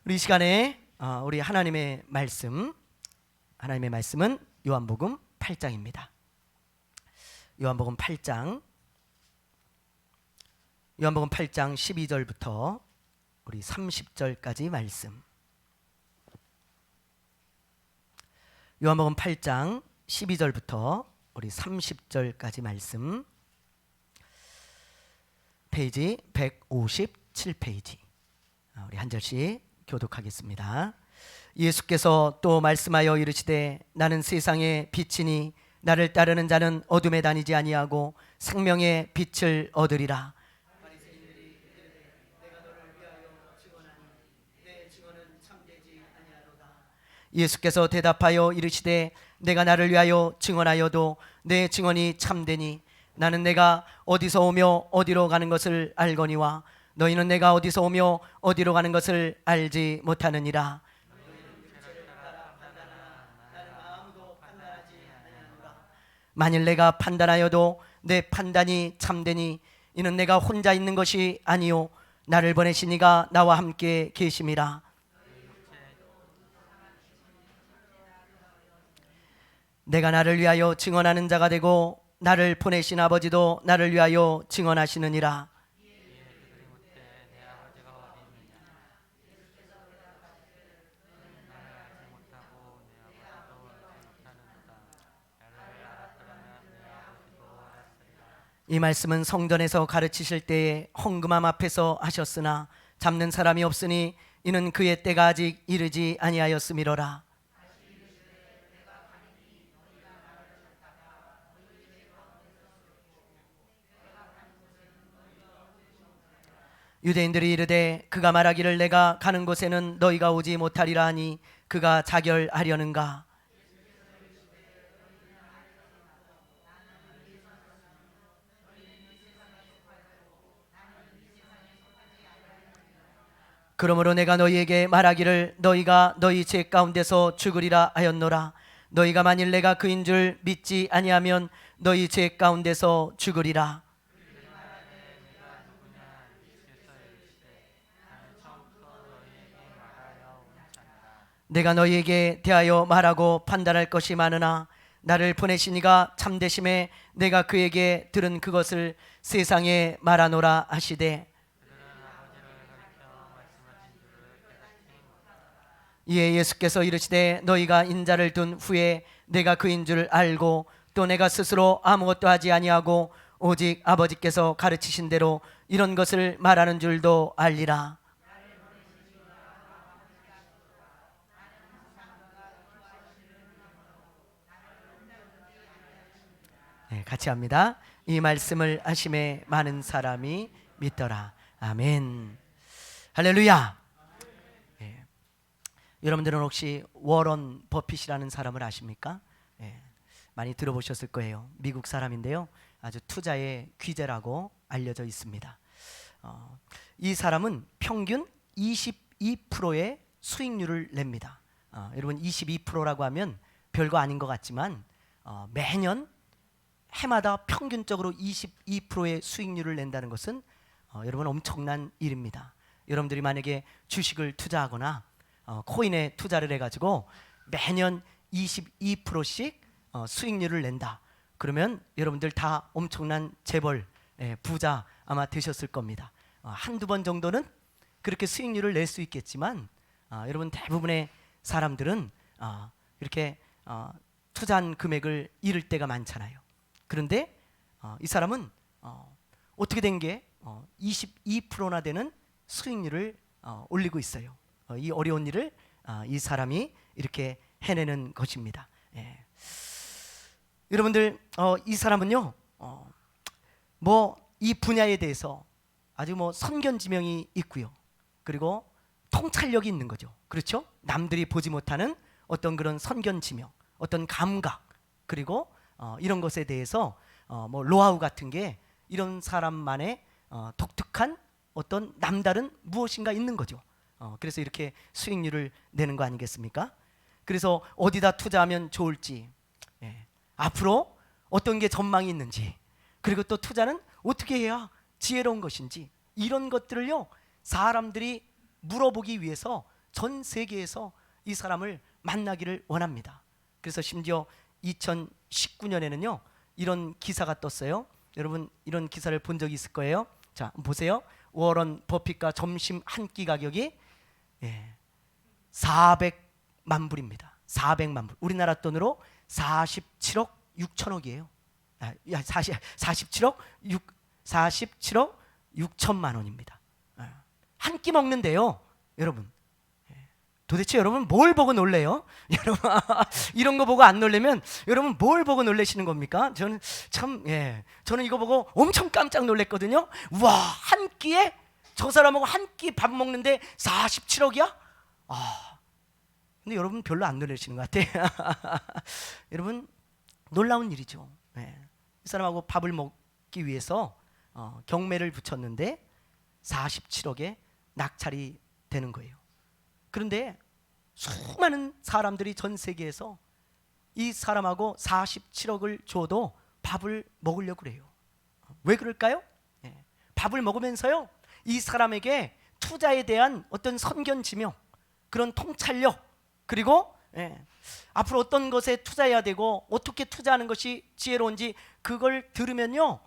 우리 이 시간에 우리 하나님의 말씀은 요한복음 8장입니다. 요한복음 8장 12절부터 우리 30절까지 말씀. 요한복음 8장 12절부터 우리 30절까지 말씀. 페이지 157페이지. 우리 한 절씩 교독하겠습니다. 예수께서 또 말씀하여 이르시되 나는 세상의 빛이니 나를 따르는 자는 어둠에 다니지 아니하고 생명의 빛을 얻으리라. 바리새인들이 이르되 내가 너를 위하여 증언하니 내 증언은 참되지 아니하도다. 예수께서 대답하여 이르시되 내가 나를 위하여 증언하여도 내 증언이 참되니 나는 내가 어디서 오며 어디로 가는 것을 알거니와 너희는 내가 어디서 오며 어디로 가는 것을 알지 못하느니라. 만일 내가 판단하여도 내 판단이 참되니 이는 내가 혼자 있는 것이 아니요 나를 보내신 이가 나와 함께 계심이라. 내가 나를 위하여 증언하는 자가 되고 나를 보내신 아버지도 나를 위하여 증언하시느니라. 이 말씀은 성전에서 가르치실 때에 헌금함 앞에서 하셨으나 잡는 사람이 없으니 이는 그의 때가 아직 이르지 아니하였음이로라. 유대인들이 이르되 그가 말하기를 내가 가는 곳에는 너희가 오지 못하리라 하니 그가 자결하려는가. 그러므로 내가 너희에게 말하기를 너희가 너희 죄 가운데서 죽으리라 하였노라. 너희가 만일 내가 그인 줄 믿지 아니하면 너희 죄 가운데서 죽으리라. 내가 너희에게 대하여 말하고 판단할 것이 많으나 나를 보내신 이가 참되심에 내가 그에게 들은 그것을 세상에 말하노라 하시되 이에 예수께서 이르시되 너희가 인자를 둔 후에 내가 그인 줄 알고 또 내가 스스로 아무것도 하지 아니하고 오직 아버지께서 가르치신 대로 이런 것을 말하는 줄도 알리라. 네, 같이 합니다. 이 말씀을 하심에 많은 사람이 믿더라. 아멘. 할렐루야. 네. 여러분들은 혹시 워런 버핏이라는 사람을 아십니까? 네, 많이 들어보셨을 거예요. 미국 사람인데요. 아주 투자의 귀재라고 알려져 있습니다. 이 사람은 평균 22%의 수익률을 냅니다. 여러분 22%라고 하면 별거 아닌 것 같지만 매년 해마다 평균적으로 22%의 수익률을 낸다는 것은 여러분 엄청난 일입니다. 여러분들이 만약에 주식을 투자하거나 코인에 투자를 해가지고 매년 22%씩 수익률을 낸다. 그러면 여러분들 다 엄청난 재벌 부자 아마 되셨을 겁니다. 한두 번 정도는 그렇게 수익률을 낼 수 있겠지만 여러분 대부분의 사람들은 이렇게 투자한 금액을 잃을 때가 많잖아요. 그런데 이 사람은 어떻게 된 게 22%나 되는 수익률을 올리고 있어요. 이 어려운 일을 이 사람이 이렇게 해내는 것입니다. 예. 여러분들 이 사람은요 이 분야에 대해서 아주 선견지명이 있고요. 그리고 통찰력이 있는 거죠. 그렇죠? 남들이 보지 못하는 어떤 그런 선견지명, 어떤 감각, 그리고 이런 것에 대해서 노하우 같은 게 이런 사람만의 독특한 어떤 남다른 무엇인가 있는 거죠. 그래서 이렇게 수익률을 내는 거 아니겠습니까? 그래서 어디다 투자하면 좋을지, 앞으로 어떤 게 전망이 있는지, 그리고 또 투자는 어떻게 해야 지혜로운 것인지, 이런 것들을요 사람들이 물어보기 위해서 전 세계에서 이 사람을 만나기를 원합니다. 그래서 심지어 2019년에는요 이런 기사가 떴어요. 여러분 이런 기사를 본 적이 있을 거예요. 자 보세요. 워런 버핏과 점심 한 끼 가격이 400만 불입니다. 400만 불. 우리나라 돈으로 47억 6천억이에요. 47억 6천만 원입니다. 한 끼 먹는데요, 여러분. 도대체 여러분 뭘 보고 놀래요? 여러분 이런 거 보고 안 놀래면 여러분 뭘 보고 놀래시는 겁니까? 저는 참 저는 이거 보고 엄청 깜짝 놀랐거든요. 와, 한 끼에 저 사람하고 한 끼 밥 먹는데 47억이야? 근데 여러분 별로 안 놀라시는 것 같아요. 여러분 놀라운 일이죠. 이 사람하고 밥을 먹기 위해서 경매를 붙였는데 47억에 낙찰이 되는 거예요. 그런데 수많은 사람들이 전 세계에서 이 사람하고 47억을 줘도 밥을 먹으려고 그래요. 왜 그럴까요? 밥을 먹으면서요 이 사람에게 투자에 대한 어떤 선견지명, 그런 통찰력, 그리고 앞으로 어떤 것에 투자해야 되고 어떻게 투자하는 것이 지혜로운지 그걸 들으면요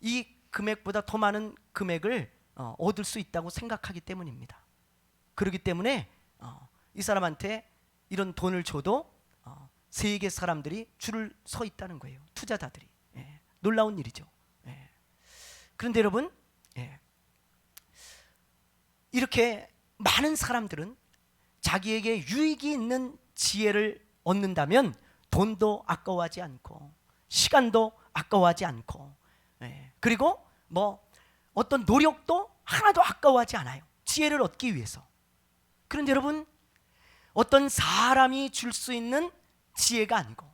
이 금액보다 더 많은 금액을 얻을 수 있다고 생각하기 때문입니다. 그렇기 때문에 이 사람한테 이런 돈을 줘도 세계 사람들이 줄을 서 있다는 거예요. 투자자들이. 놀라운 일이죠. 그런데 여러분 이렇게 많은 사람들은 자기에게 유익이 있는 지혜를 얻는다면 돈도 아까워하지 않고 시간도 아까워하지 않고 그리고 뭐 어떤 노력도 하나도 아까워하지 않아요. 지혜를 얻기 위해서. 그런데 여러분 어떤 사람이 줄 수 있는 지혜가 아니고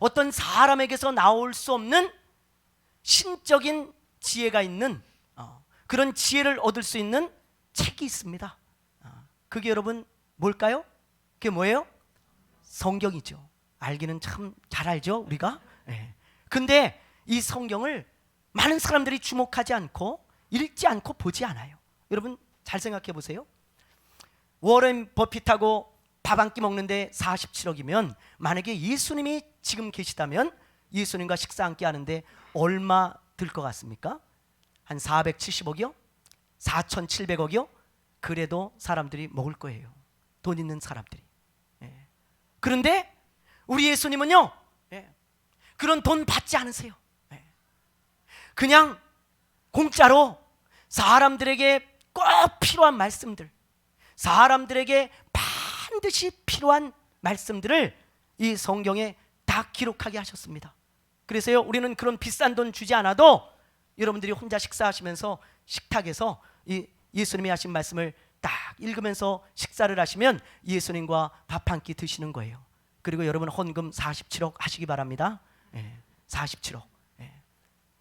어떤 사람에게서 나올 수 없는 신적인 지혜가 있는 그런 지혜를 얻을 수 있는 책이 있습니다. 그게 여러분 뭘까요? 그게 뭐예요? 성경이죠. 알기는 참 잘 알죠 우리가. 근데 이 성경을 많은 사람들이 주목하지 않고 읽지 않고 보지 않아요. 여러분 잘 생각해 보세요. 워런 버핏하고 밥 한 끼 먹는데 47억이면 만약에 예수님이 지금 계시다면 예수님과 식사 한 끼 하는데 얼마 들 것 같습니까? 한 470억이요? 4,700억이요? 그래도 사람들이 먹을 거예요. 돈 있는 사람들이. 그런데 우리 예수님은요 그런 돈 받지 않으세요. 그냥 공짜로 사람들에게 꼭 필요한 말씀들, 사람들에게 반드시 필요한 말씀들을 이 성경에 다 기록하게 하셨습니다. 그래서요 우리는 그런 비싼 돈 주지 않아도 여러분들이 혼자 식사하시면서 식탁에서 이 예수님이 하신 말씀을 딱 읽으면서 식사를 하시면 예수님과 밥 한 끼 드시는 거예요. 그리고 여러분 헌금 47억 하시기 바랍니다. 47억.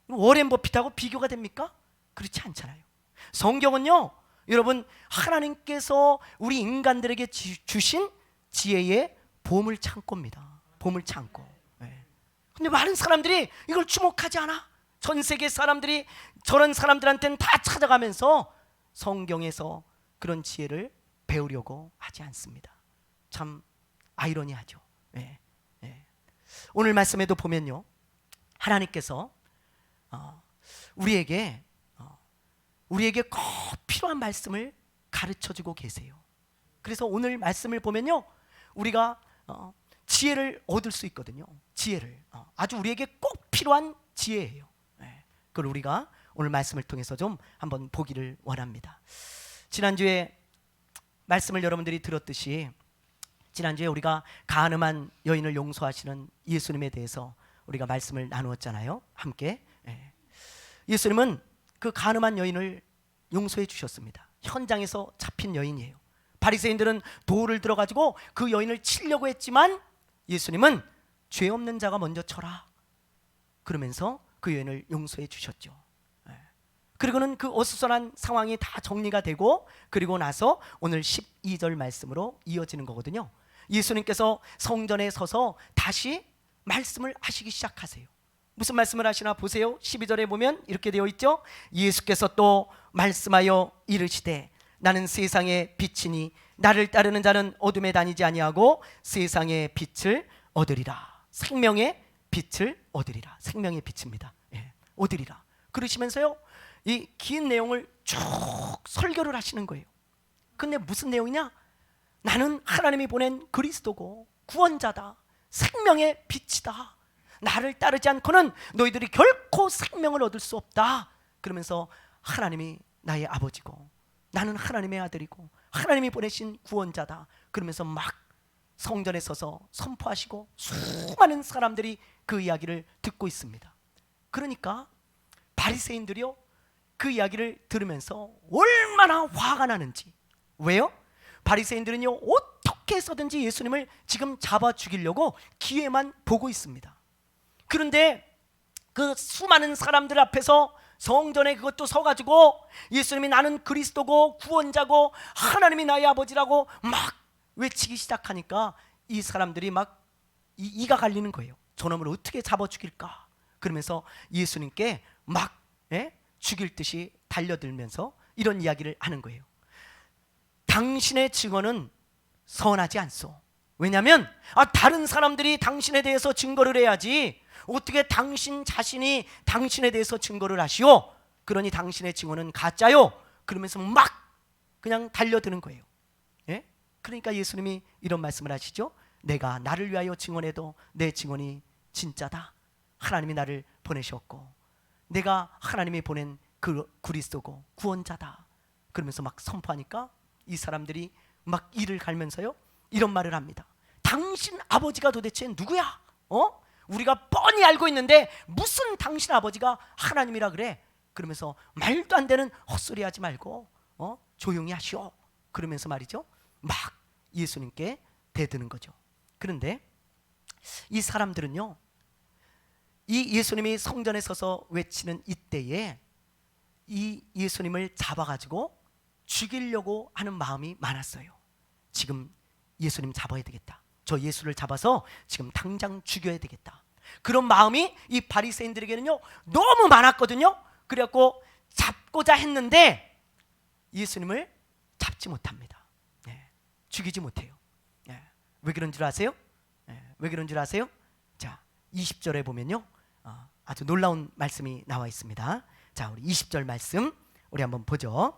워렌 버핏하고 비교가 됩니까? 그렇지 않잖아요. 성경은요 여러분 하나님께서 우리 인간들에게 주신 지혜의 보물 창고입니다. 보물 창고. 근데 많은 사람들이 이걸 주목하지 않아. 전 세계 사람들이 저런 사람들한테는 다 찾아가면서 성경에서 그런 지혜를 배우려고 하지 않습니다. 참 아이러니하죠. 오늘 말씀에도 보면요 하나님께서 우리에게 꼭 필요한 말씀을 가르쳐주고 계세요. 그래서 오늘 말씀을 보면요 우리가 지혜를 얻을 수 있거든요. 지혜를 아주 우리에게 꼭 필요한 지혜예요. 그걸 우리가 오늘 말씀을 통해서 좀 한번 보기를 원합니다. 지난주에 말씀을 여러분들이 들었듯이 지난주에 우리가 가늠한 여인을 용서하시는 예수님에 대해서 우리가 말씀을 나누었잖아요. 함께. 예수님은 그 가늠한 여인을 용서해 주셨습니다. 현장에서 잡힌 여인이에요. 바리새인들은 돌을 들어가지고 그 여인을 치려고 했지만 예수님은 죄 없는 자가 먼저 쳐라 그러면서 그 여인을 용서해 주셨죠. 그리고는 그 어수선한 상황이 다 정리가 되고 그리고 나서 오늘 12절 말씀으로 이어지는 거거든요. 예수님께서 성전에 서서 다시 말씀을 하시기 시작하세요. 무슨 말씀을 하시나 보세요. 12절에 보면 이렇게 되어 있죠. 예수께서 또 말씀하여 이르시되 나는 세상의 빛이니 나를 따르는 자는 어둠에 다니지 아니하고 세상의 빛을 얻으리라. 생명의 빛을 얻으리라. 생명의 빛입니다. 예, 얻으리라. 그러시면서요, 이 긴 내용을 쭉 설교를 하시는 거예요. 근데 무슨 내용이냐? 나는 하나님이 보낸 그리스도고 구원자다. 생명의 빛이다. 나를 따르지 않고는 너희들이 결코 생명을 얻을 수 없다. 그러면서 하나님이 나의 아버지고 나는 하나님의 아들이고 하나님이 보내신 구원자다. 그러면서 막 성전에 서서 선포하시고 수많은 사람들이 그 이야기를 듣고 있습니다. 그러니까 바리새인들이요, 그 이야기를 들으면서 얼마나 화가 나는지. 왜요? 바리새인들은요, 어떻게 해서든지 예수님을 지금 잡아 죽이려고 기회만 보고 있습니다. 그런데 그 수많은 사람들 앞에서 성전에 그것도 서가지고 예수님이 나는 그리스도고 구원자고 하나님이 나의 아버지라고 막 외치기 시작하니까 이 사람들이 막 이가 갈리는 거예요. 저놈을 어떻게 잡아 죽일까? 그러면서 예수님께 막 죽일 듯이 달려들면서 이런 이야기를 하는 거예요. 당신의 증언은 선하지 않소. 왜냐하면 다른 사람들이 당신에 대해서 증거를 해야지 어떻게 당신 자신이 당신에 대해서 증거를 하시오? 그러니 당신의 증언은 가짜요. 그러면서 막 그냥 달려드는 거예요. 예? 그러니까 예수님이 이런 말씀을 하시죠. 내가 나를 위하여 증언해도 내 증언이 진짜다. 하나님이 나를 보내셨고 내가 하나님이 보낸 그 그리스도고 구원자다. 그러면서 막 선포하니까 이 사람들이 막 이를 갈면서요, 이런 말을 합니다. 당신 아버지가 도대체 누구야? 우리가 뻔히 알고 있는데 무슨 당신 아버지가 하나님이라 그래? 그러면서 말도 안 되는 헛소리 하지 말고 조용히 하시오. 그러면서 말이죠, 막 예수님께 대드는 거죠. 그런데 이 사람들은요, 이 예수님이 성전에 서서 외치는 이때에 이 예수님을 잡아가지고 죽이려고 하는 마음이 많았어요. 지금 예수님 잡아야 되겠다. 저 예수를 잡아서 지금 당장 죽여야 되겠다. 그런 마음이 이 바리새인들에게는요 너무 많았거든요. 그래갖고 잡고자 했는데 예수님을 잡지 못합니다. 죽이지 못해요. 왜 그런 줄 아세요? 왜 그런 줄 아세요? 자, 20절에 보면요, 아주 놀라운 말씀이 나와 있습니다. 자, 우리 20절 말씀 우리 한번 보죠.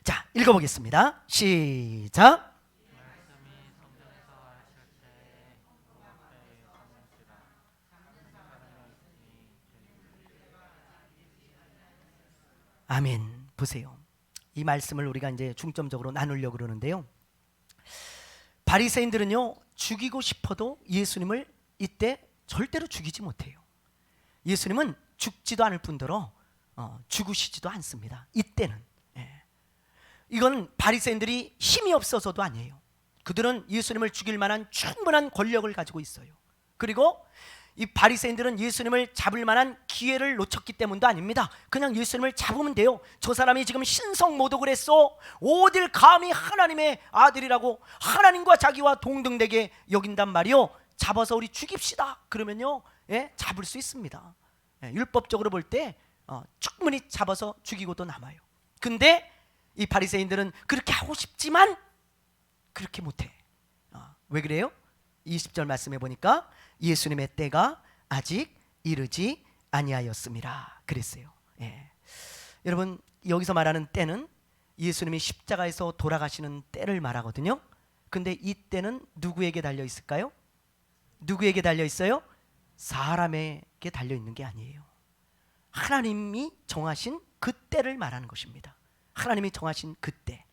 자, 읽어보겠습니다. 시작. 아멘. 보세요. 이 말씀을 우리가 이제 중점적으로 나누려고 그러는데요. 바리새인들은요, 죽이고 싶어도 예수님을 이때 절대로 죽이지 못해요. 예수님은 죽지도 않을 뿐더러 죽으시지도 않습니다. 이때는. 이건 바리새인들이 힘이 없어서도 아니에요. 그들은 예수님을 죽일 만한 충분한 권력을 가지고 있어요. 그리고 이 바리새인들은 예수님을 잡을 만한 기회를 놓쳤기 때문도 아닙니다. 그냥 예수님을 잡으면 돼요. 저 사람이 지금 신성모독을 했어. 어딜 감히 하나님의 아들이라고 하나님과 자기와 동등되게 여긴단 말이요. 잡아서 우리 죽입시다. 그러면요, 잡을 수 있습니다. 율법적으로 볼 때 충분히 잡아서 죽이고도 남아요. 근데 이 바리새인들은 그렇게 하고 싶지만 그렇게 못해. 왜 그래요? 20절 말씀해 보니까 예수님의 때가 아직 이르지 아니하였음이라 그랬어요. 여러분, 여기서 말하는 때는 예수님이 십자가에서 돌아가시는 때를 말하거든요. 근데 이 때는 누구에게 달려 있을까요? 누구에게 달려 있어요? 사람에게 달려 있는 게 아니에요. 하나님이 정하신 그 때를 말하는 것입니다. 하나님이 정하신 그때,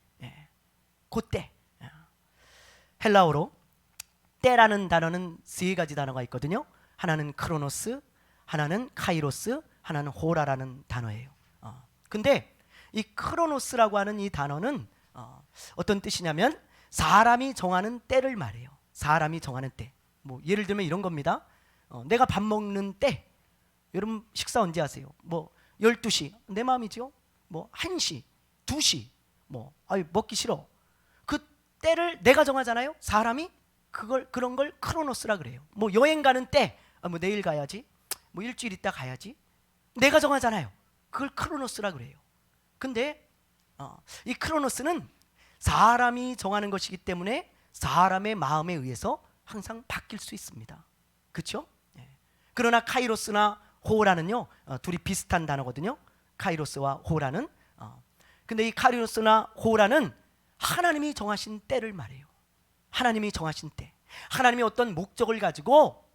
그때. 헬라어로 때라는 단어는 세 가지 단어가 있거든요. 하나는 크로노스, 하나는 카이로스, 하나는 호라라는 단어예요. 근데 이 크로노스라고 하는 이 단어는 어떤 뜻이냐면 사람이 정하는 때를 말해요. 사람이 정하는 때. 뭐 예를 들면 이런 겁니다. 내가 밥 먹는 때. 여러분 식사 언제 하세요? 뭐 12시 내 마음이죠. 뭐 1시, 2시 먹기 싫어. 그 때를 내가 정하잖아요. 사람이 그런 걸 크로노스라 그래요. 뭐 여행 가는 때, 뭐 내일 가야지, 뭐 일주일 있다 가야지. 내가 정하잖아요. 그걸 크로노스라 그래요. 근데 이 크로노스는 사람이 정하는 것이기 때문에 사람의 마음에 의해서 항상 바뀔 수 있습니다. 그렇죠? 그러나 카이로스나 호라는요, 둘이 비슷한 단어거든요. 카이로스와 호라는. 근데 이 카이로스나 호라는 하나님이 정하신 때를 말해요. 하나님이 정하신 때, 하나님이 어떤 목적을 가지고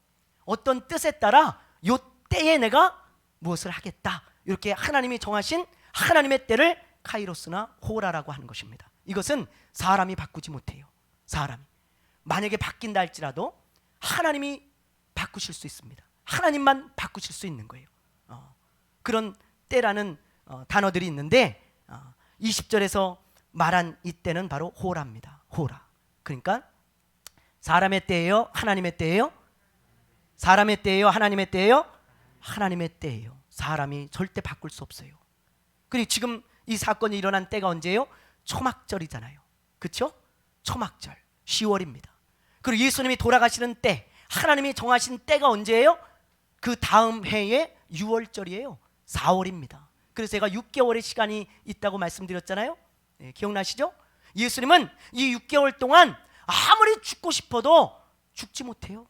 어떤 뜻에 따라 요 때에 내가 무엇을 하겠다, 이렇게 하나님이 정하신 하나님의 때를 카이로스나 호라라고 하는 것입니다. 이것은 사람이 바꾸지 못해요. 사람이 만약에 바뀐다 할지라도 하나님이 바꾸실 수 있습니다. 하나님만 바꾸실 수 있는 거예요. 그런 때라는 단어들이 있는데 20절에서 말한 이 때는 바로 호라입니다. 호라. 그러니까 사람의 때예요, 하나님의 때예요? 사람의 때예요, 하나님의 때예요? 하나님의 때예요. 사람이 절대 바꿀 수 없어요. 그리고 지금 이 사건이 일어난 때가 언제예요? 초막절이잖아요. 그렇죠? 초막절 10월입니다. 그리고 예수님이 돌아가시는 때, 하나님이 정하신 때가 언제예요? 그 다음 해의 6월절이에요. 4월입니다. 그래서 제가 6개월의 시간이 있다고 말씀드렸잖아요. 기억나시죠? 예수님은 이 6개월 동안 아무리 죽고 싶어도 죽지 못해요.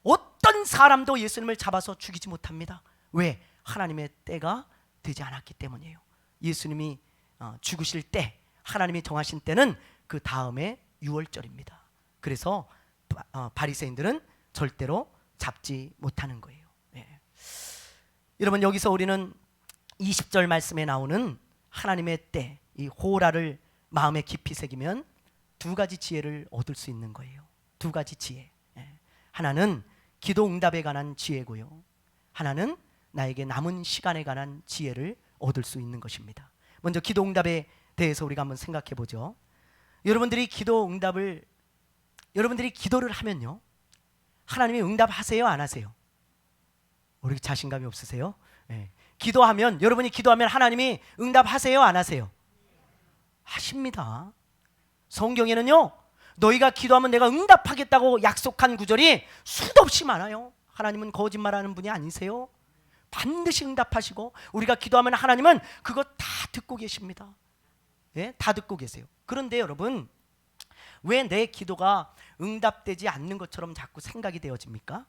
어떤 사람도 예수님을 잡아서 죽이지 못합니다. 왜? 하나님의 때가 되지 않았기 때문이에요. 예수님이 죽으실 때, 하나님이 정하신 때는 그 다음에 6월절입니다. 그래서 바리새인들은 절대로 잡지 못하는 거예요. 여러분, 여기서 우리는 20절 말씀에 나오는 하나님의 때, 이 호라를 마음에 깊이 새기면 두 가지 지혜를 얻을 수 있는 거예요. 두 가지 지혜. 하나는 기도 응답에 관한 지혜고요, 하나는 나에게 남은 시간에 관한 지혜를 얻을 수 있는 것입니다. 먼저 기도 응답에 대해서 우리가 한번 생각해 보죠. 여러분들이 기도를 하면요, 하나님이 응답하세요, 안 하세요? 우리 자신감이 없으세요? 기도하면, 여러분이 기도하면 하나님이 응답하세요, 안 하세요? 하십니다. 성경에는요, 너희가 기도하면 내가 응답하겠다고 약속한 구절이 수도 없이 많아요. 하나님은 거짓말하는 분이 아니세요. 반드시 응답하시고, 우리가 기도하면 하나님은 그거 다 듣고 계십니다. 다 듣고 계세요. 그런데 여러분, 왜 내 기도가 응답되지 않는 것처럼 자꾸 생각이 되어집니까?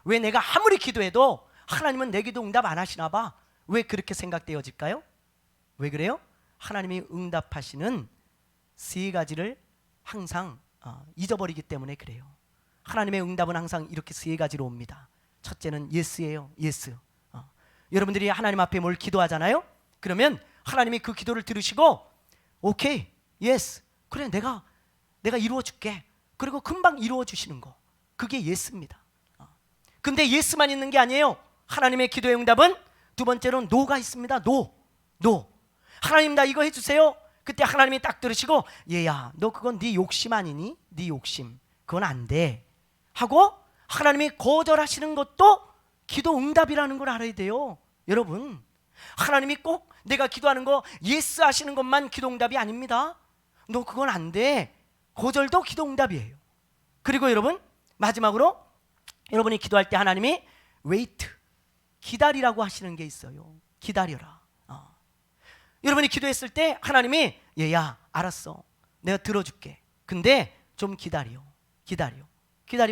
왜 내가 아무리 기도해도 하나님은 내 기도 응답 안 하시나 봐, 왜 그렇게 생각되어질까요? 왜 그래요? 하나님이 응답하시는 세 가지를 항상 잊어버리기 때문에 그래요. 하나님의 응답은 항상 이렇게 세 가지로 옵니다. 첫째는 예스예요. 예스. 여러분들이 하나님 앞에 뭘 기도하잖아요. 그러면 하나님이 그 기도를 들으시고 오케이, 예스, 그래, 내가 이루어 줄게. 그리고 금방 이루어 주시는 거, 그게 예스입니다. 근데 예스만 있는 게 아니에요. 하나님의 기도의 응답은 두 번째로 노가 있습니다. 노. 하나님, 나 이거 해주세요. 그때 하나님이 딱 들으시고, 얘야, 너 그건 네 욕심 아니니? 네 욕심, 그건 안 돼 하고 하나님이 거절하시는 것도 기도 응답이라는 걸 알아야 돼요. 여러분, 하나님이 꼭 내가 기도하는 거 예스 하시는 것만 기도 응답이 아닙니다. 너 그건 안 돼, 거절도 기도 응답이에요. 그리고 여러분, 마지막으로 여러분이 기도할 때 하나님이 wait, 기다리라고 하시는 게 있어요. 기다려라. 여러분이 기도했을 때 하나님이 얘야, 알았어, 내가 들어줄게. 근데 좀 기다리면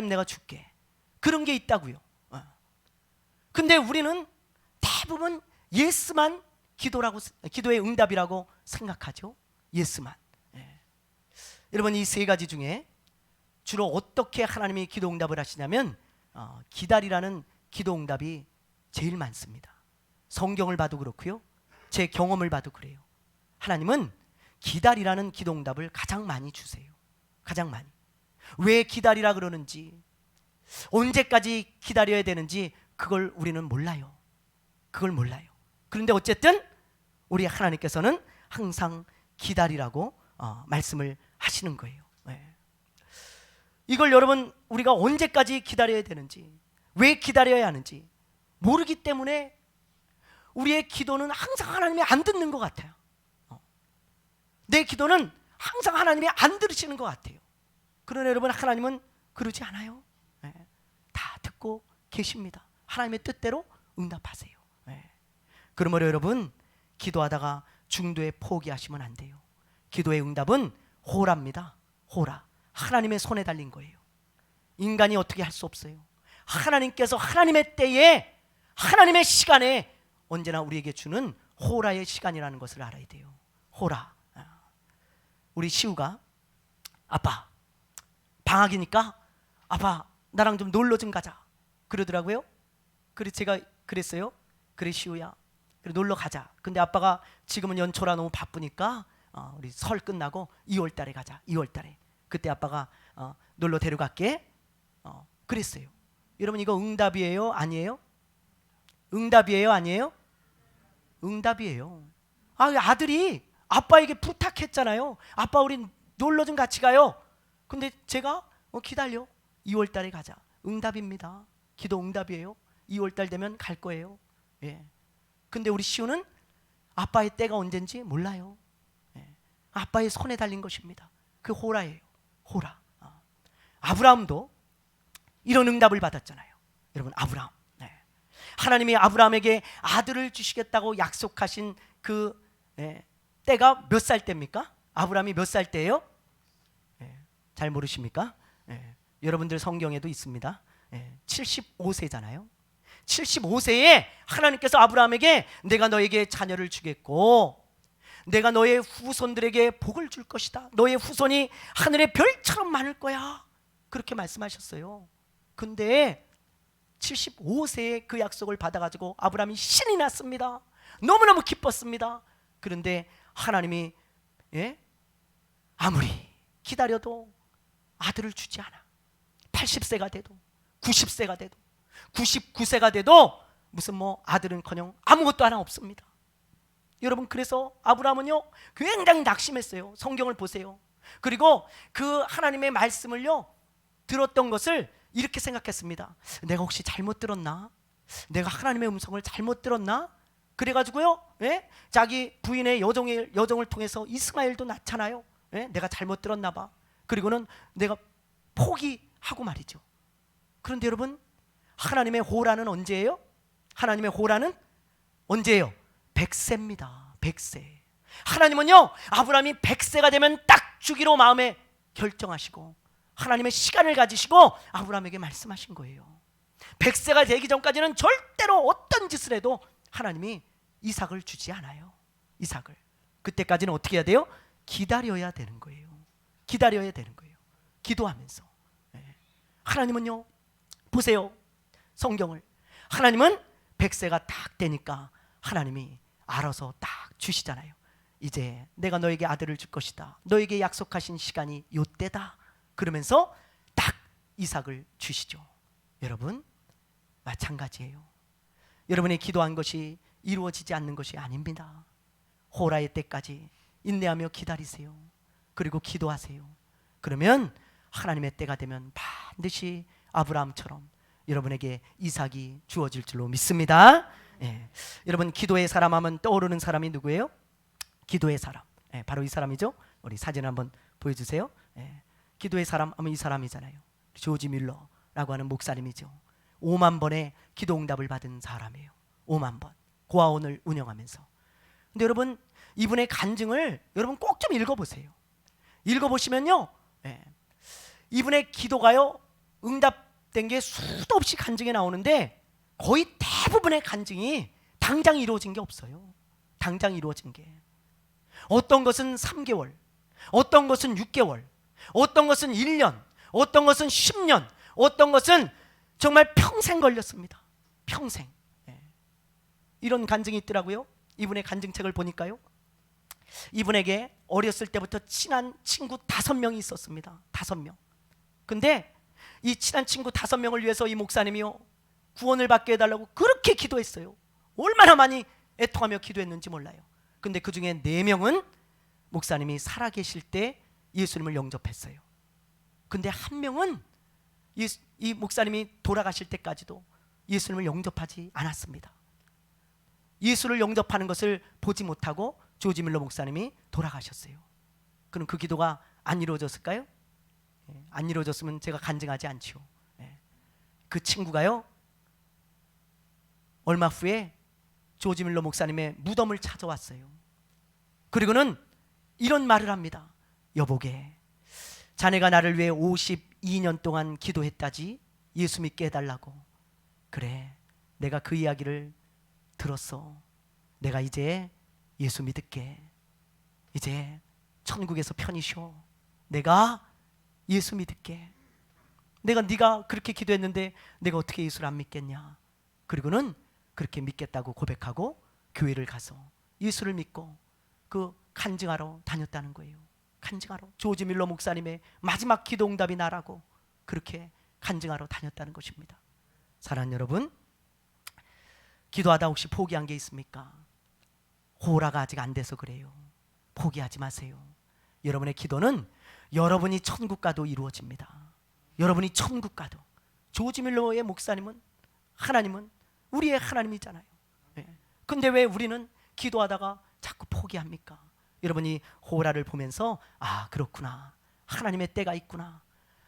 내가 줄게. 그런 게 있다고요. 근데 우리는 대부분 예스만 기도의 응답이라고 생각하죠. 예스만. 여러분, 이 세 가지 중에 주로 어떻게 하나님이 기도 응답을 하시냐면 기다리라는 기도 응답이 제일 많습니다. 성경을 봐도 그렇고요, 제 경험을 봐도 그래요. 하나님은 기다리라는 기도 응답을 가장 많이 주세요. 가장 많이. 왜 기다리라 그러는지, 언제까지 기다려야 되는지 그걸 우리는 몰라요. 그런데 어쨌든 우리 하나님께서는 항상 기다리라고 말씀을 하시는 거예요. 이걸 여러분, 우리가 언제까지 기다려야 되는지, 왜 기다려야 하는지 모르기 때문에 우리의 기도는 항상 하나님이 안 듣는 것 같아요. 내 기도는 항상 하나님이 안 들으시는 것 같아요. 그러나 여러분, 하나님은 그러지 않아요. 다 듣고 계십니다. 하나님의 뜻대로 응답하세요. 그러므로 여러분, 기도하다가 중도에 포기하시면 안 돼요. 기도의 응답은 호라입니다. 호라. 하나님의 손에 달린 거예요. 인간이 어떻게 할 수 없어요. 하나님께서 하나님의 때에, 하나님의 시간에 언제나 우리에게 주는 호라의 시간이라는 것을 알아야 돼요. 호라. 우리 시우가 아빠 방학이니까 아빠 나랑 좀 놀러 좀 가자 그러더라고요. 그래서 제가 그랬어요. 그래 시우야, 그래 놀러 가자. 근데 아빠가 지금은 연초라 너무 바쁘니까 우리 설 끝나고 2월 달에 가자. 2월 달에. 그때 아빠가 놀러 데려갈게. 그랬어요. 여러분 이거 응답이에요? 아니에요? 응답이에요? 아니에요? 응답이에요. 아들이 아빠에게 부탁했잖아요. 아빠 우리 놀러 좀 같이 가요. 근데 제가 기다려. 2월 달에 가자. 응답입니다. 기도 응답이에요. 2월 달 되면 갈 거예요. 예. 근데 우리 시우는 아빠의 때가 언젠지 몰라요. 예. 아빠의 손에 달린 것입니다. 그 호라예요. 호라. 아브라함도 이런 응답을 받았잖아요. 여러분 아브라함. 네. 하나님이 아브라함에게 아들을 주시겠다고 약속하신 그 때가 몇 살 때입니까? 아브라함이 몇 살 때예요? 잘 모르십니까? 여러분들 성경에도 있습니다. 75세잖아요. 75세에 하나님께서 아브라함에게 내가 너에게 자녀를 주겠고 내가 너의 후손들에게 복을 줄 것이다. 너의 후손이 하늘의 별처럼 많을 거야. 그렇게 말씀하셨어요. 근데 75세에 그 약속을 받아가지고 아브라함이 신이 났습니다. 너무너무 기뻤습니다. 그런데 하나님이 아무리 기다려도 아들을 주지 않아. 80세가 돼도 90세가 돼도 99세가 돼도 무슨 아들은커녕 아무것도 하나 없습니다. 여러분 그래서 아브라함은요 굉장히 낙심했어요. 성경을 보세요. 그리고 그 하나님의 말씀을요 들었던 것을 이렇게 생각했습니다. 내가 혹시 잘못 들었나? 내가 하나님의 음성을 잘못 들었나? 그래가지고요 자기 부인의 여정을 통해서 이스마엘도 낳잖아요. 내가 잘못 들었나 봐. 그리고는 내가 포기하고 말이죠. 그런데 여러분 하나님의 호라는 언제예요? 하나님의 호라는 언제예요? 100세입니다. 100세. 하나님은요 아브라함이 100세가 되면 딱 주기로 마음에 결정하시고 하나님의 시간을 가지시고 아브라함에게 말씀하신 거예요. 100세가 되기 전까지는 절대로 어떤 짓을 해도 하나님이 이삭을 주지 않아요. 이삭을. 그때까지는 어떻게 해야 돼요? 기다려야 되는 거예요. 기다려야 되는 거예요. 기도하면서. 하나님은요 보세요. 성경을. 하나님은 100세가 딱 되니까 하나님이 알아서 딱 주시잖아요. 이제 내가 너에게 아들을 줄 것이다. 너에게 약속하신 시간이 요때다. 그러면서 딱 이삭을 주시죠. 여러분 마찬가지예요. 여러분이 기도한 것이 이루어지지 않는 것이 아닙니다. 호라의 때까지 인내하며 기다리세요. 그리고 기도하세요. 그러면 하나님의 때가 되면 반드시 아브라함처럼 여러분에게 이삭이 주어질 줄로 믿습니다. 여러분 기도의 사람 하면 떠오르는 사람이 누구예요? 기도의 사람. 바로 이 사람이죠. 우리 사진 한번 보여주세요. 기도의 사람 하면 이 사람이잖아요. 조지 밀러라고 하는 목사님이죠. 5만 번의 기도 응답을 받은 사람이에요. 5만 번. 고아원을 운영하면서. 근데 여러분 이분의 간증을 여러분 꼭 좀 읽어보세요. 읽어보시면요 이분의 기도가요 응답된 게 수도 없이 간증에 나오는데 거의 대부분의 간증이 당장 이루어진 게 없어요. 당장 이루어진 게. 어떤 것은 3개월, 어떤 것은 6개월, 어떤 것은 1년, 어떤 것은 10년, 어떤 것은 정말 평생 걸렸습니다. 평생. 이런 간증이 있더라고요. 이분의 간증책을 보니까요 이분에게 어렸을 때부터 친한 친구 5명이 있었습니다. 5명. 근데 이 친한 친구 5명을 위해서 이 목사님이요 구원을 받게 해달라고 그렇게 기도했어요. 얼마나 많이 애통하며 기도했는지 몰라요. 근데 그 중에 4명은 목사님이 살아계실 때 예수님을 영접했어요. 근데 1명은 이 목사님이 돌아가실 때까지도 예수님을 영접하지 않았습니다. 예수를 영접하는 것을 보지 못하고 조지 밀러 목사님이 돌아가셨어요. 그럼 그 기도가 안 이루어졌을까요? 안 이루어졌으면 제가 간증하지 않지요. 그 친구가요 얼마 후에 조지 밀러 목사님의 무덤을 찾아왔어요. 그리고는 이런 말을 합니다. 여보게, 자네가 나를 위해 52년 동안 기도했다지, 예수 믿게 해달라고. 그래, 내가 그 이야기를 들었어. 내가 이제 예수 믿을게. 이제 천국에서 편히 쉬어. 내가 예수 믿을게. 네가 그렇게 기도했는데 내가 어떻게 예수를 안 믿겠냐. 그리고는 그렇게 믿겠다고 고백하고 교회를 가서 예수를 믿고 그 간증하러 다녔다는 거예요. 간증하러. 조지 밀러 목사님의 마지막 기도 응답이 나라고 그렇게 간증하러 다녔다는 것입니다. 사랑하는 여러분, 기도하다 혹시 포기한 게 있습니까? 호라가 아직 안 돼서 그래요. 포기하지 마세요. 여러분의 기도는 여러분이 천국 가도 이루어집니다. 여러분이 천국 가도. 조지 밀러의 목사님은, 하나님은 우리의 하나님이잖아요. 근데 왜 우리는 기도하다가 자꾸 포기합니까? 여러분이 호라를 보면서 아, 그렇구나, 하나님의 때가 있구나,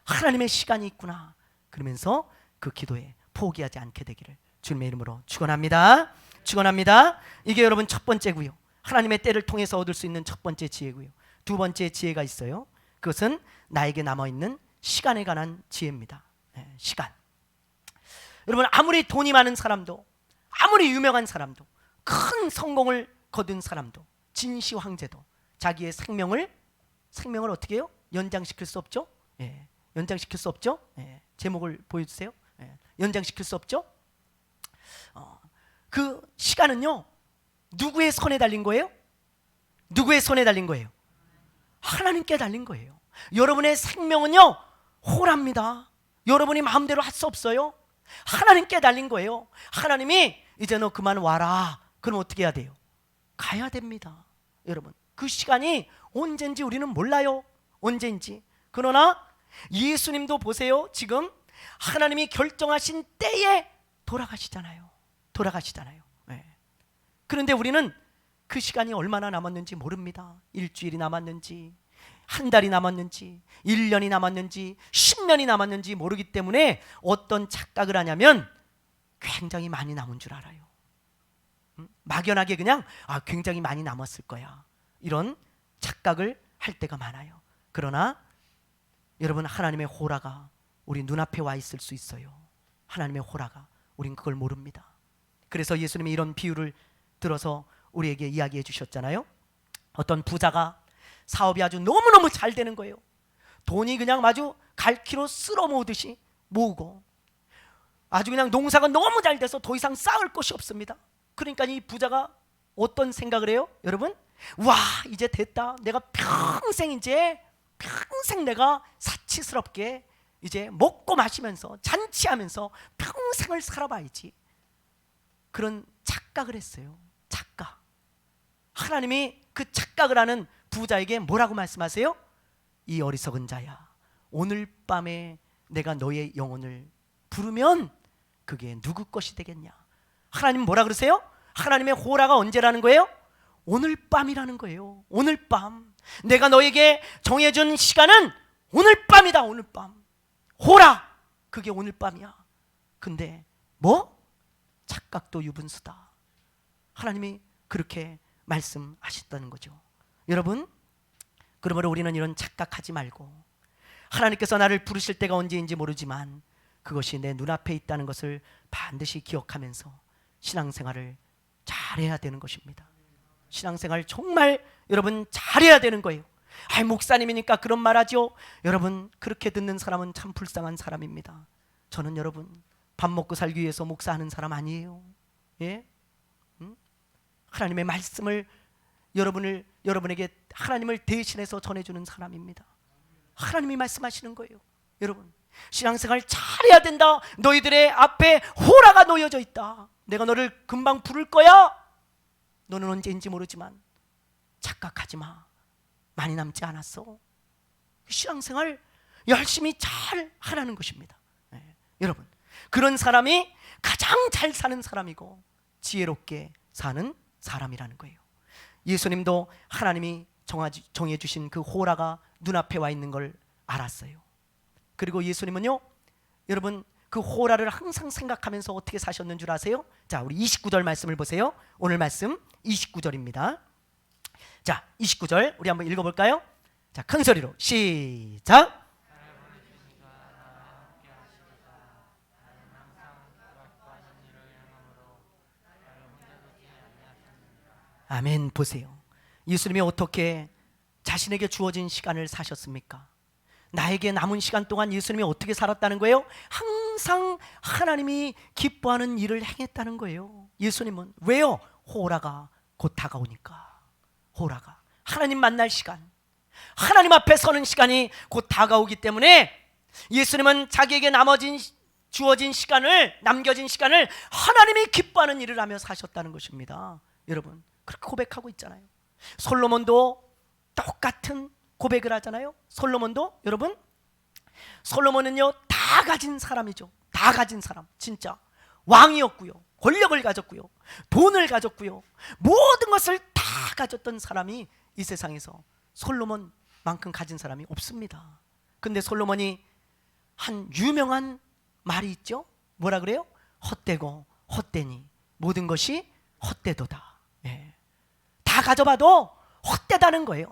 하나님의 시간이 있구나, 그러면서 그 기도에 포기하지 않게 되기를 주님의 이름으로 축원합니다. 축원합니다. 이게 여러분 첫 번째고요. 하나님의 때를 통해서 얻을 수 있는 첫 번째 지혜고요. 두 번째 지혜가 있어요. 그것은 나에게 남아있는 시간에 관한 지혜입니다. 시간. 여러분, 아무리 돈이 많은 사람도, 아무리 유명한 사람도, 큰 성공을 거둔 사람도, 진시 황제도 자기의 생명을 어떻게 해요? 연장시킬 수 없죠? 연장시킬 수 없죠? 제목을 보여주세요. 연장시킬 수 없죠? 그 시간은요, 누구의 손에 달린 거예요? 누구의 손에 달린 거예요? 하나님께 달린 거예요. 여러분의 생명은요, 호랍니다. 여러분이 마음대로 할 수 없어요. 하나님께 달린 거예요. 하나님이 이제 너 그만 와라. 그럼 어떻게 해야 돼요? 가야 됩니다. 여러분, 그 시간이 언젠지 우리는 몰라요. 언젠지. 그러나 예수님도 보세요. 지금 하나님이 결정하신 때에 돌아가시잖아요. 그런데 우리는 그 시간이 얼마나 남았는지 모릅니다. 일주일이 남았는지, 한 달이 남았는지, 1년이 남았는지, 10년이 남았는지 모르기 때문에 어떤 착각을 하냐면 굉장히 많이 남은 줄 알아요. 막연하게 그냥 굉장히 많이 남았을 거야, 이런 착각을 할 때가 많아요. 그러나 여러분, 하나님의 호라가 우리 눈앞에 와 있을 수 있어요. 하나님의 호라가. 우린 그걸 모릅니다. 그래서 예수님이 이런 비유를 들어서 우리에게 이야기해 주셨잖아요. 어떤 부자가 사업이 아주 너무너무 잘 되는 거예요. 돈이 그냥 아주 갈퀴로 쓸어 모으듯이 모으고, 아주 그냥 농사가 너무 잘 돼서 더 이상 쌓을 것이 없습니다. 그러니까 이 부자가 어떤 생각을 해요? 여러분, 와, 이제 됐다. 내가 평생 내가 사치스럽게 이제 먹고 마시면서 잔치하면서 평생을 살아봐야지. 그런 착각을 했어요. 착각. 하나님이 그 착각을 하는 부자에게 뭐라고 말씀하세요? 이 어리석은 자야, 오늘 밤에 내가 너의 영혼을 부르면 그게 누구 것이 되겠냐. 하나님 뭐라 그러세요? 하나님의 호라가 언제라는 거예요? 오늘 밤이라는 거예요. 오늘 밤. 내가 너에게 정해준 시간은 오늘 밤이다. 오늘 밤. 호라, 그게 오늘 밤이야. 근데 착각도 유분수다. 하나님이 그렇게 말씀하셨다는 거죠. 여러분, 그러므로 우리는 이런 착각하지 말고, 하나님께서 나를 부르실 때가 언제인지 모르지만 그것이 내 눈앞에 있다는 것을 반드시 기억하면서 신앙생활을 잘해야 되는 것입니다. 신앙생활 정말 여러분 잘해야 되는 거예요. 목사님이니까 그런 말하죠. 여러분, 그렇게 듣는 사람은 참 불쌍한 사람입니다. 저는 여러분, 밥 먹고 살기 위해서 목사하는 사람 아니에요. 하나님의 말씀을 여러분에게 하나님을 대신해서 전해주는 사람입니다. 하나님이 말씀하시는 거예요. 여러분, 신앙생활 잘해야 된다. 너희들의 앞에 호라가 놓여져 있다. 내가 너를 금방 부를 거야. 너는 언제인지 모르지만 착각하지 마. 많이 남지 않았어. 신앙생활 열심히 잘 하라는 것입니다. 여러분, 그런 사람이 가장 잘 사는 사람이고 지혜롭게 사는 사람이라는 거예요. 예수님도 하나님이 정해주신 그 호라가 눈앞에 와 있는 걸 알았어요. 그리고 예수님은요, 여러분, 그 호라를 항상 생각하면서 어떻게 사셨는 줄 아세요? 자, 우리 29절 말씀을 보세요. 오늘 말씀 29절입니다. 자, 29절 우리 한번 읽어볼까요? 자, 큰 소리로 시작. 아멘. 보세요. 예수님이 어떻게 자신에게 주어진 시간을 사셨습니까? 나에게 남은 시간 동안 예수님이 어떻게 살았다는 거예요? 항상 하나님이 기뻐하는 일을 행했다는 거예요. 예수님은 왜요? 호라가 곧 다가오니까. 호라가 하나님 만날 시간, 하나님 앞에 서는 시간이 곧 다가오기 때문에 예수님은 자기에게 주어진 시간을, 남겨진 시간을 하나님이 기뻐하는 일을 하며 사셨다는 것입니다. 여러분, 그렇게 고백하고 있잖아요. 솔로몬도 똑같은 고백을 하잖아요. 솔로몬도, 여러분, 솔로몬은요 다 가진 사람이죠. 다 가진 사람, 진짜 왕이었고요, 권력을 가졌고요, 돈을 가졌고요, 모든 것을 다 가졌던 사람이 이 세상에서 솔로몬만큼 가진 사람이 없습니다. 근데 솔로몬이 한 유명한 말이 있죠. 뭐라 그래요? 헛되고 헛되니 모든 것이 헛되도다. 예. 다 가져봐도 헛되다는 거예요.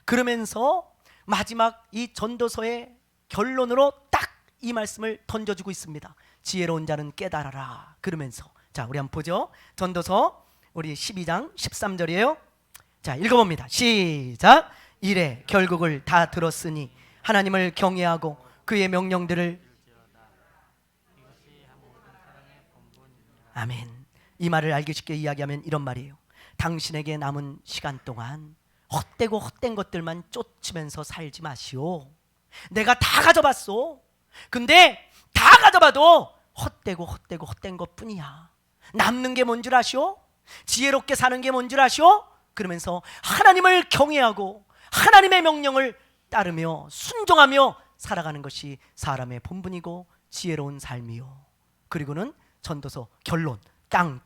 그러면서 마지막 이 전도서의 결론으로 딱 이 말씀을 던져주고 있습니다. 지혜로운 자는 깨달아라. 그러면서 자, 우리 한번 보죠. 전도서 우리 12장 13절이에요. 자, 읽어봅니다. 시작. 이래 결국을 다 들었으니 하나님을 경외하고 그의 명령들을. 아멘. 이 말을 알기 쉽게 이야기하면 이런 말이에요. 당신에게 남은 시간 동안 헛되고 헛된 것들만 쫓으면서 살지 마시오. 내가 다 가져봤어. 근데 다 가져봐도 헛되고 헛되고 헛된 것뿐이야. 남는 게 뭔 줄 아시오? 지혜롭게 사는 게 뭔 줄 아시오? 그러면서 하나님을 경외하고 하나님의 명령을 따르며 순종하며 살아가는 것이 사람의 본분이고 지혜로운 삶이요. 그리고는 전도서 결론 땅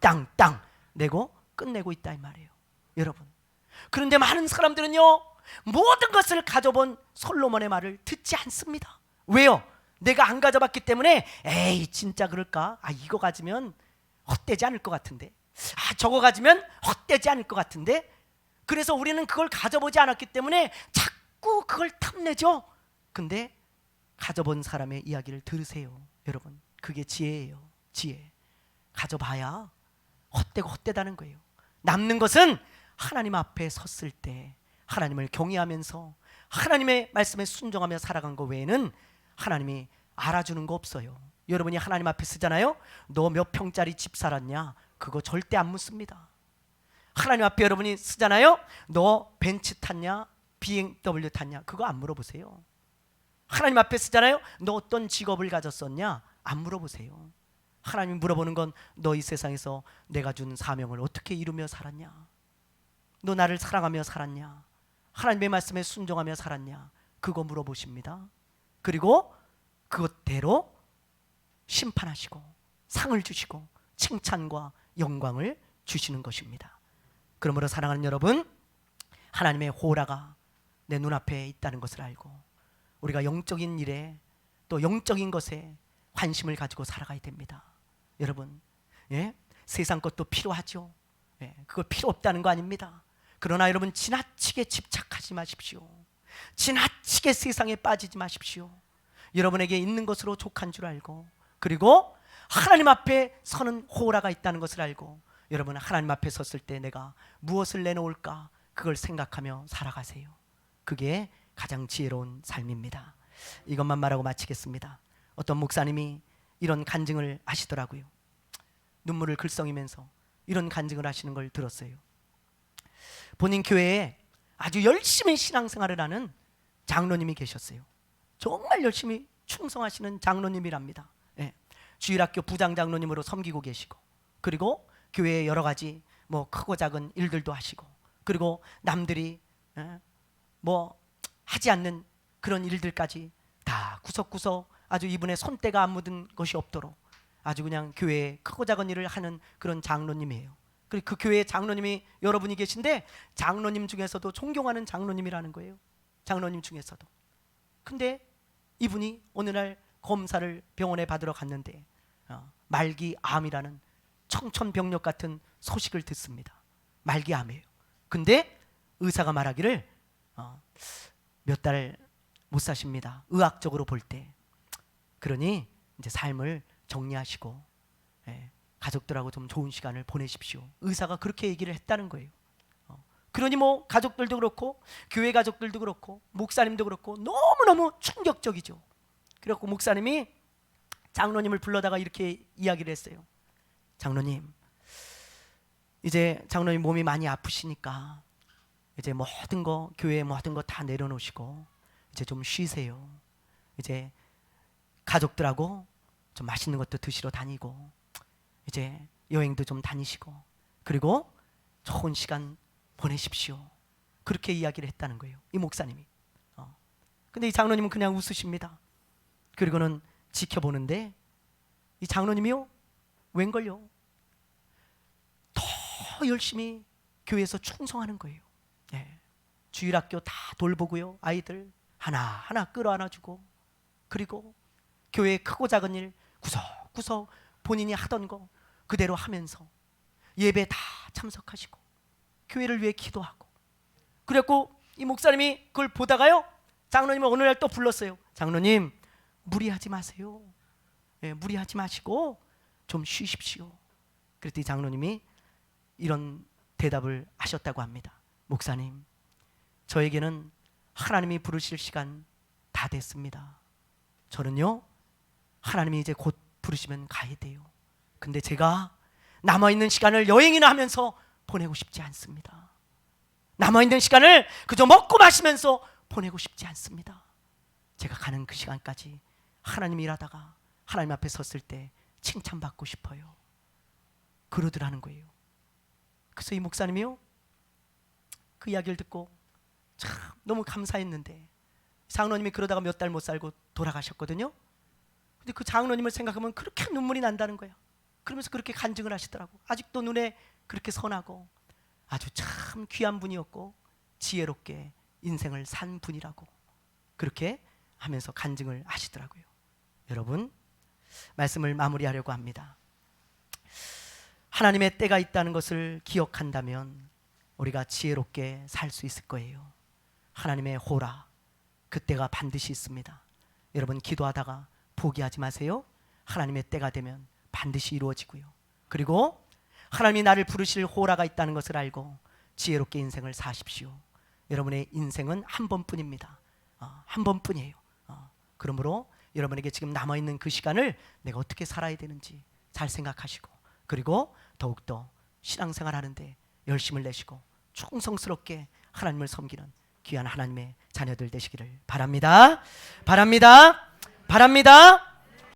내고 끝내고 있다 이 말이에요. 여러분, 그런데 많은 사람들은요 모든 것을 가져본 솔로몬의 말을 듣지 않습니다. 왜요? 내가 안 가져봤기 때문에 에이 진짜 그럴까? 이거 가지면 헛되지 않을 것 같은데, 저거 가지면 헛되지 않을 것 같은데. 그래서 우리는 그걸 가져보지 않았기 때문에 자꾸 그걸 탐내죠. 근데 가져본 사람의 이야기를 들으세요. 여러분, 그게 지혜예요. 지혜. 가져봐야 헛되고 헛되다는 거예요. 남는 것은 하나님 앞에 섰을 때 하나님을 경외하면서 하나님의 말씀에 순종하며 살아간 것 외에는 하나님이 알아주는 거 없어요. 여러분이 하나님 앞에 쓰잖아요. 너 몇 평짜리 집 살았냐? 그거 절대 안 묻습니다. 하나님 앞에 여러분이 쓰잖아요. 너 벤츠 탔냐? BMW 탔냐? 그거 안 물어보세요. 하나님 앞에 쓰잖아요. 너 어떤 직업을 가졌었냐? 안 물어보세요. 하나님이 물어보는 건 너 이 세상에서 내가 준 사명을 어떻게 이루며 살았냐? 너 나를 사랑하며 살았냐? 하나님의 말씀에 순종하며 살았냐? 그거 물어보십니다. 그리고 그것대로 심판하시고 상을 주시고 칭찬과 영광을 주시는 것입니다. 그러므로 사랑하는 여러분, 하나님의 호라가 내 눈앞에 있다는 것을 알고 우리가 영적인 일에 또 영적인 것에 관심을 가지고 살아가야 됩니다. 여러분, 세상 것도 필요하죠. 그거 필요 없다는 거 아닙니다. 그러나 여러분, 지나치게 집착하지 마십시오. 지나치게 세상에 빠지지 마십시오. 여러분에게 있는 것으로 족한 줄 알고, 그리고 하나님 앞에 서는 호라가 있다는 것을 알고, 여러분 하나님 앞에 섰을 때 내가 무엇을 내놓을까, 그걸 생각하며 살아가세요. 그게 가장 지혜로운 삶입니다. 이것만 말하고 마치겠습니다. 어떤 목사님이 이런 간증을 하시더라고요. 눈물을 글썽이면서 이런 간증을 하시는 걸 들었어요. 본인 교회에 아주 열심히 신앙생활을 하는 장로님이 계셨어요. 정말 열심히 충성하시는 장로님이랍니다. 주일학교 부장 장로님으로 섬기고 계시고, 그리고 교회에 여러 가지 뭐 크고 작은 일들도 하시고, 그리고 남들이 뭐 하지 않는 그런 일들까지 다 구석구석 아주 이분의 손때가 안 묻은 것이 없도록 아주 그냥 교회에 크고 작은 일을 하는 그런 장로님이에요. 그리고 그 교회에 장로님이 여러분이 계신데 장로님 중에서도 존경하는 장로님이라는 거예요. 장로님 중에서도. 근데 이분이 어느 날 검사를 병원에 받으러 갔는데 말기암이라는 청천벽력 같은 소식을 듣습니다. 말기암이에요. 근데 의사가 말하기를 몇 달 못 사십니다. 의학적으로 볼 때. 그러니 이제 삶을 정리하시고 가족들하고 좀 좋은 시간을 보내십시오. 의사가 그렇게 얘기를 했다는 거예요. 그러니 뭐 가족들도 그렇고 교회 가족들도 그렇고 목사님도 그렇고 너무너무 충격적이죠. 그래갖고 목사님이 장로님을 불러다가 이렇게 이야기를 했어요. 장로님, 이제 장로님 몸이 많이 아프시니까 이제 모든 거, 교회 모든 거 다 내려놓으시고 이제 좀 쉬세요. 이제 가족들하고 좀 맛있는 것도 드시러 다니고 이제 여행도 좀 다니시고 그리고 좋은 시간 보내십시오. 그렇게 이야기를 했다는 거예요, 이 목사님이. 근데 이 장로님은 그냥 웃으십니다. 그리고는 지켜보는데 이 장로님이요, 웬걸요, 더 열심히 교회에서 충성하는 거예요. 주일학교 다 돌보고요, 아이들 하나하나 끌어안아주고, 그리고 교회의 크고 작은 일 구석구석 본인이 하던 거 그대로 하면서 예배 다 참석하시고 교회를 위해 기도하고. 그랬고 이 목사님이 그걸 보다가요, 장로님을 어느 날 또 불렀어요. 장로님, 무리하지 마세요. 무리하지 마시고 좀 쉬십시오. 그랬더니 장로님이 이런 대답을 하셨다고 합니다. 목사님, 저에게는 하나님이 부르실 시간 다 됐습니다. 저는요, 하나님이 이제 곧 부르시면 가야 돼요. 근데 제가 남아있는 시간을 여행이나 하면서 보내고 싶지 않습니다. 남아있는 시간을 그저 먹고 마시면서 보내고 싶지 않습니다. 제가 가는 그 시간까지 하나님이 일하다가 하나님 앞에 섰을 때 칭찬받고 싶어요. 그러더라는 거예요. 그래서 이 목사님이요, 그 이야기를 듣고 참 너무 감사했는데, 장로님이 그러다가 몇 달 못 살고 돌아가셨거든요. 근데 그 장로님을 생각하면 그렇게 눈물이 난다는 거야. 그러면서 그렇게 간증을 하시더라고. 아직도 눈에 그렇게 선하고 아주 참 귀한 분이었고 지혜롭게 인생을 산 분이라고 그렇게 하면서 간증을 하시더라고요. 여러분, 말씀을 마무리하려고 합니다. 하나님의 때가 있다는 것을 기억한다면 우리가 지혜롭게 살 수 있을 거예요. 하나님의 호라, 그 때가 반드시 있습니다. 여러분, 기도하다가 포기하지 마세요. 하나님의 때가 되면 반드시 이루어지고요. 그리고 하나님이 나를 부르실 호라가 있다는 것을 알고 지혜롭게 인생을 사십시오. 여러분의 인생은 한 번뿐입니다. 한 번뿐이에요. 그러므로 여러분에게 지금 남아있는 그 시간을 내가 어떻게 살아야 되는지 잘 생각하시고, 그리고 더욱더 신앙생활 하는데 열심을 내시고 충성스럽게 하나님을 섬기는 귀한 하나님의 자녀들 되시기를 바랍니다. 바랍니다. 바랍니다.